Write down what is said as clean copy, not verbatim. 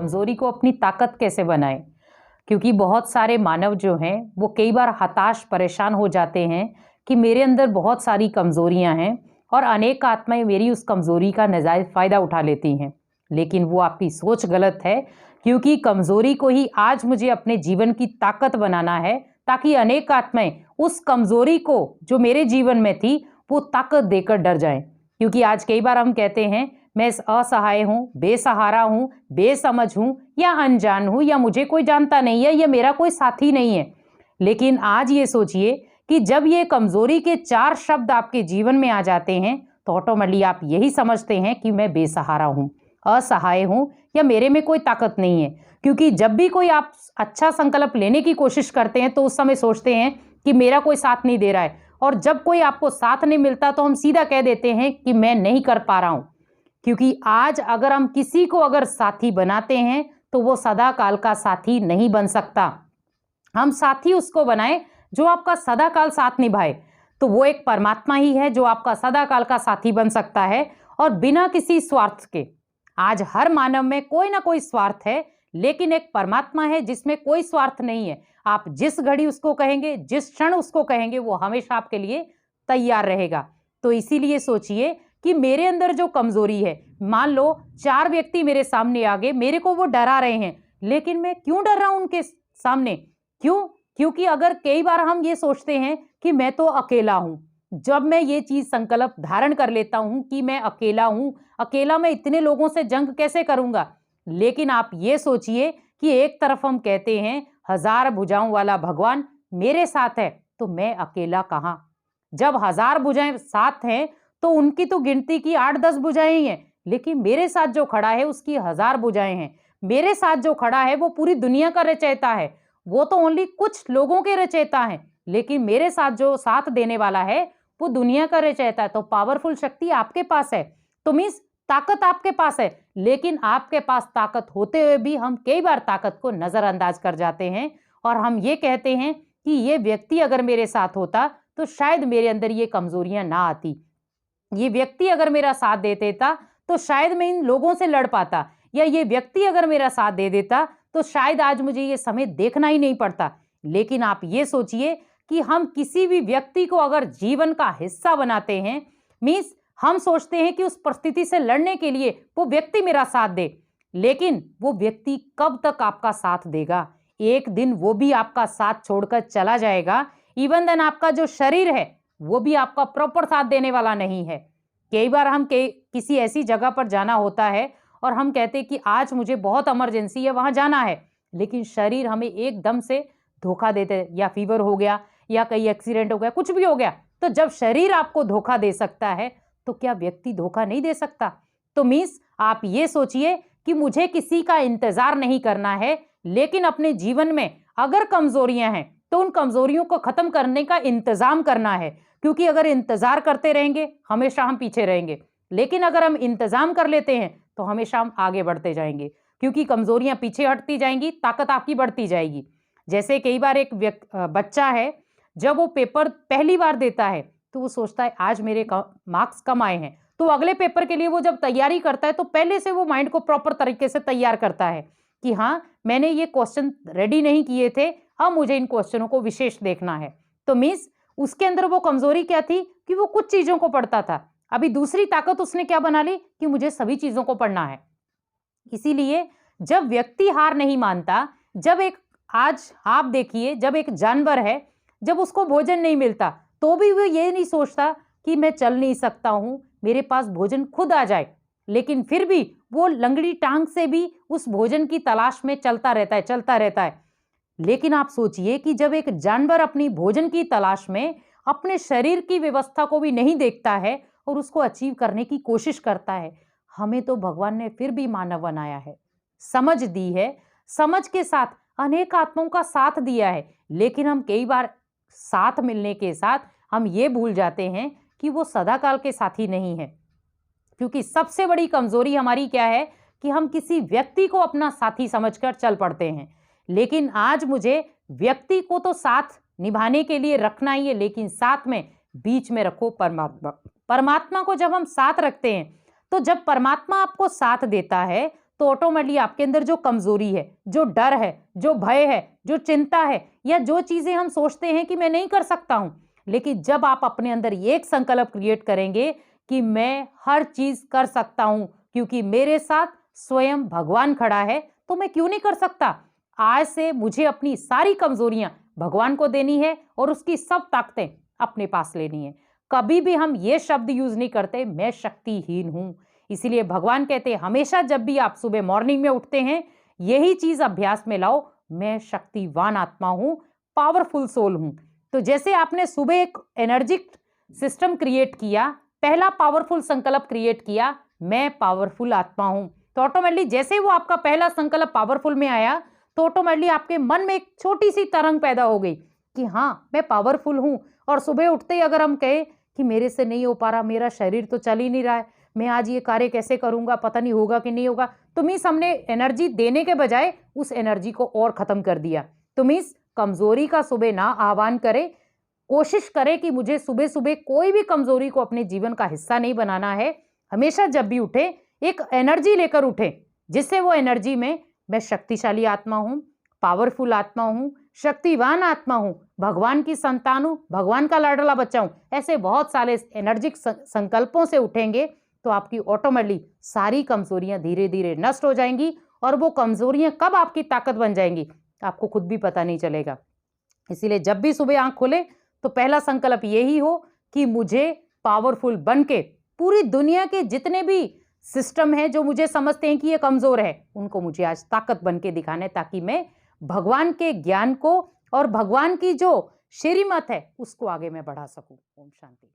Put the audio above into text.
कमज़ोरी को अपनी ताकत कैसे बनाएं। क्योंकि बहुत सारे मानव जो हैं वो कई बार हताश परेशान हो जाते हैं कि मेरे अंदर बहुत सारी कमज़ोरियां हैं और अनेक आत्माएं मेरी उस कमज़ोरी का नाजायज़ फ़ायदा उठा लेती हैं। लेकिन वो आपकी सोच गलत है, क्योंकि कमज़ोरी को ही आज मुझे अपने जीवन की ताकत बनाना है, ताकि अनेक आत्माएं उस कमज़ोरी को जो मेरे जीवन में थी वो ताकत देकर डर जाएं। क्योंकि आज कई बार हम कहते हैं मैं असहाय हूँ, बेसहारा हूँ, बेसमझ हूँ या अनजान हूँ या मुझे कोई जानता नहीं है या मेरा कोई साथी नहीं है। लेकिन आज ये सोचिए कि जब ये कमज़ोरी के 4 शब्द आपके जीवन में आ जाते हैं तो ऑटोमेटिकली आप यही समझते हैं कि मैं बेसहारा हूँ, असहाय हूँ या मेरे में कोई ताकत नहीं है। क्योंकि जब भी कोई आप अच्छा संकल्प लेने की कोशिश करते हैं तो उस समय सोचते हैं कि मेरा कोई साथ नहीं दे रहा है, और जब कोई आपको साथ नहीं मिलता तो हम सीधा कह देते हैं कि मैं नहीं कर पा रहा हूँ। क्योंकि आज अगर हम किसी को अगर साथी बनाते हैं तो वो सदा काल का साथी नहीं बन सकता। हम साथी उसको बनाए जो आपका सदा काल साथ निभाए, तो वो एक परमात्मा ही है जो आपका सदा काल का साथी बन सकता है और बिना किसी स्वार्थ के। आज हर मानव में कोई ना कोई स्वार्थ है, लेकिन एक परमात्मा है जिसमें कोई स्वार्थ नहीं है। आप जिस घड़ी उसको कहेंगे, जिस क्षण उसको कहेंगे, वो हमेशा आपके लिए तैयार रहेगा। तो इसीलिए सोचिए कि मेरे अंदर जो कमजोरी है, मान लो 4 व्यक्ति मेरे सामने आ गए, मेरे को वो डरा रहे हैं, लेकिन मैं क्यों डर रहा हूं उनके सामने? क्यों? क्योंकि अगर कई बार हम ये सोचते हैं कि मैं तो अकेला हूं। जब मैं ये चीज संकल्प धारण कर लेता हूं कि मैं अकेला हूं, अकेला मैं इतने लोगों से जंग कैसे करूंगा। लेकिन आप ये सोचिए कि एक तरफ हम कहते हैं 1000 भुजाओं वाला भगवान मेरे साथ है, तो मैं अकेला कहां। जब 1000 भुजाएं साथ हैं तो उनकी तो गिनती की 8-10 भुजाएं ही हैं, लेकिन मेरे साथ जो खड़ा है उसकी 1000 भुजाएं हैं। मेरे साथ जो खड़ा है वो पूरी दुनिया का रचयिता है। वो तो ओनली कुछ लोगों के रचयिता हैं, लेकिन मेरे साथ जो साथ देने वाला है वो दुनिया का रचयिता है। तो पावरफुल शक्ति आपके पास है, तो मीन्स ताकत आपके पास है। लेकिन आपके पास ताकत होते हुए भी हम कई बार ताकत को नजरअंदाज कर जाते हैं और हम ये कहते हैं कि ये व्यक्ति अगर मेरे साथ होता तो शायद मेरे अंदर ये कमजोरियां ना आती। ये व्यक्ति अगर मेरा साथ दे देता तो शायद मैं इन लोगों से लड़ पाता, या ये व्यक्ति अगर मेरा साथ दे देता तो शायद आज मुझे ये समय देखना ही नहीं पड़ता। लेकिन आप ये सोचिए कि हम किसी भी व्यक्ति को अगर जीवन का हिस्सा बनाते हैं, मीन्स हम सोचते हैं कि उस परिस्थिति से लड़ने के लिए वो व्यक्ति मेरा साथ दे, लेकिन वो व्यक्ति कब तक आपका साथ देगा? एक दिन वो भी आपका साथ छोड़कर चला जाएगा। इवन देन आपका जो शरीर है वो भी आपका प्रॉपर साथ देने वाला नहीं है। कई बार हम किसी ऐसी जगह पर जाना होता है और हम कहते हैं कि आज मुझे बहुत इमरजेंसी है, वहां जाना है, लेकिन शरीर हमें एकदम से धोखा देते, या फीवर हो गया या कहीं एक्सीडेंट हो गया, कुछ भी हो गया। तो जब शरीर आपको धोखा दे सकता है तो क्या व्यक्ति धोखा नहीं दे सकता? तो मीन्स आप ये सोचिए कि मुझे किसी का इंतजार नहीं करना है, लेकिन अपने जीवन में अगर कमजोरियां हैं तो उन कमजोरियों को खत्म करने का इंतजाम करना है। क्योंकि अगर इंतजार करते रहेंगे हमेशा हम पीछे रहेंगे, लेकिन अगर हम इंतजाम कर लेते हैं तो हमेशा हम आगे बढ़ते जाएंगे। क्योंकि कमजोरियां पीछे हटती जाएंगी, ताकत आपकी बढ़ती जाएगी। जैसे कई बार एक बच्चा है, जब वो पेपर पहली बार देता है तो वो सोचता है आज मेरे मार्क्स कम आए हैं, तो अगले पेपर के लिए वो जब तैयारी करता है तो पहले से वो माइंड को प्रॉपर तरीके से तैयार करता है कि हाँ मैंने ये क्वेश्चन रेडी नहीं किए थे, अब मुझे इन क्वेश्चनों को विशेष देखना है। तो मीन्स उसके अंदर वो कमजोरी क्या थी कि वो कुछ चीजों को पढ़ता था। अभी दूसरी ताकत उसने क्या बना ली कि मुझे सभी चीजों को पढ़ना है। इसीलिए जब व्यक्ति हार नहीं मानता, जब एक आज आप देखिए जब एक जानवर है, जब उसको भोजन नहीं मिलता तो भी वो ये नहीं सोचता कि मैं चल नहीं सकता हूं, मेरे पास भोजन खुद आ जाए, लेकिन फिर भी वो लंगड़ी टांग से भी उस भोजन की तलाश में चलता रहता है, चलता रहता है। लेकिन आप सोचिए कि जब एक जानवर अपनी भोजन की तलाश में अपने शरीर की व्यवस्था को भी नहीं देखता है और उसको अचीव करने की कोशिश करता है, हमें तो भगवान ने फिर भी मानव बनाया है, समझ दी है, समझ के साथ अनेक आत्माओं का साथ दिया है। लेकिन हम कई बार साथ मिलने के साथ हम ये भूल जाते हैं कि वो सदाकाल के साथी नहीं है। क्योंकि सबसे बड़ी कमजोरी हमारी क्या है कि हम किसी व्यक्ति को अपना साथी समझकर चल पड़ते हैं। लेकिन आज मुझे व्यक्ति को तो साथ निभाने के लिए रखना ही है, लेकिन साथ में बीच में रखो परमात्मा। परमात्मा को जब हम साथ रखते हैं तो जब परमात्मा आपको साथ देता है तो ऑटोमेटिकली आपके अंदर जो कमजोरी है, जो डर है, जो भय है, जो चिंता है, या जो चीजें हम सोचते हैं कि मैं नहीं कर सकता हूं, लेकिन जब आप अपने अंदर ये एक संकल्प क्रिएट करेंगे कि मैं हर चीज कर सकता हूं क्योंकि मेरे साथ स्वयं भगवान खड़ा है, तो मैं क्यों नहीं कर सकता। आज से मुझे अपनी सारी कमजोरियां भगवान को देनी है और उसकी सब ताकतें अपने पास लेनी है। कभी भी हम ये शब्द यूज नहीं करते मैं शक्तिहीन हूं। इसीलिए भगवान कहते हैं हमेशा जब भी आप सुबह मॉर्निंग में उठते हैं यही चीज अभ्यास में लाओ, मैं शक्तिवान आत्मा हूं, पावरफुल सोल हूं। तो जैसे आपने सुबह एक एनर्जिक सिस्टम क्रिएट किया, पहला पावरफुल संकल्प क्रिएट किया, मैं पावरफुल आत्मा हूं, तो ऑटोमेटिकली जैसे वो आपका पहला संकल्प पावरफुल में आया तो ऑटोमेटिकली आपके मन में एक छोटी सी तरंग पैदा हो गई कि हाँ मैं पावरफुल हूं। और सुबह उठते ही अगर हम कहें कि मेरे से नहीं हो पा रहा, मेरा शरीर तो चल ही नहीं रहा है, मैं आज ये कार्य कैसे करूंगा, पता नहीं होगा कि नहीं होगा, तो मीन्स हमने एनर्जी देने के बजाय उस एनर्जी को और खत्म कर दिया। तो मीन्स कमजोरी का सुबह ना आह्वान करें, कोशिश करें कि मुझे सुबह सुबह कोई भी कमजोरी को अपने जीवन का हिस्सा नहीं बनाना है। हमेशा जब भी उठे एक एनर्जी लेकर उठे, जिससे वो एनर्जी में मैं शक्तिशाली आत्मा हूं, पावरफुल आत्मा हूं, शक्तिवान आत्मा हूं, भगवान की संतान हूं, भगवान का लाडला बच्चा हूं, ऐसे बहुत सारे एनर्जिक संकल्पों से उठेंगे तो आपकी ऑटोमेटिकली सारी कमजोरियां धीरे धीरे नष्ट हो जाएंगी। और वो कमजोरियां कब आपकी ताकत बन जाएंगी आपको खुद भी पता नहीं चलेगा। इसीलिए जब भी सुबह आंख खोले तो पहला संकल्प यही हो कि मुझे पावरफुल बन के पूरी दुनिया के जितने भी सिस्टम है जो मुझे समझते हैं कि ये कमजोर है, उनको मुझे आज ताकत बन के दिखाना है, ताकि मैं भगवान के ज्ञान को और भगवान की जो श्रीमत है उसको आगे मैं बढ़ा सकूं। ओम शांति।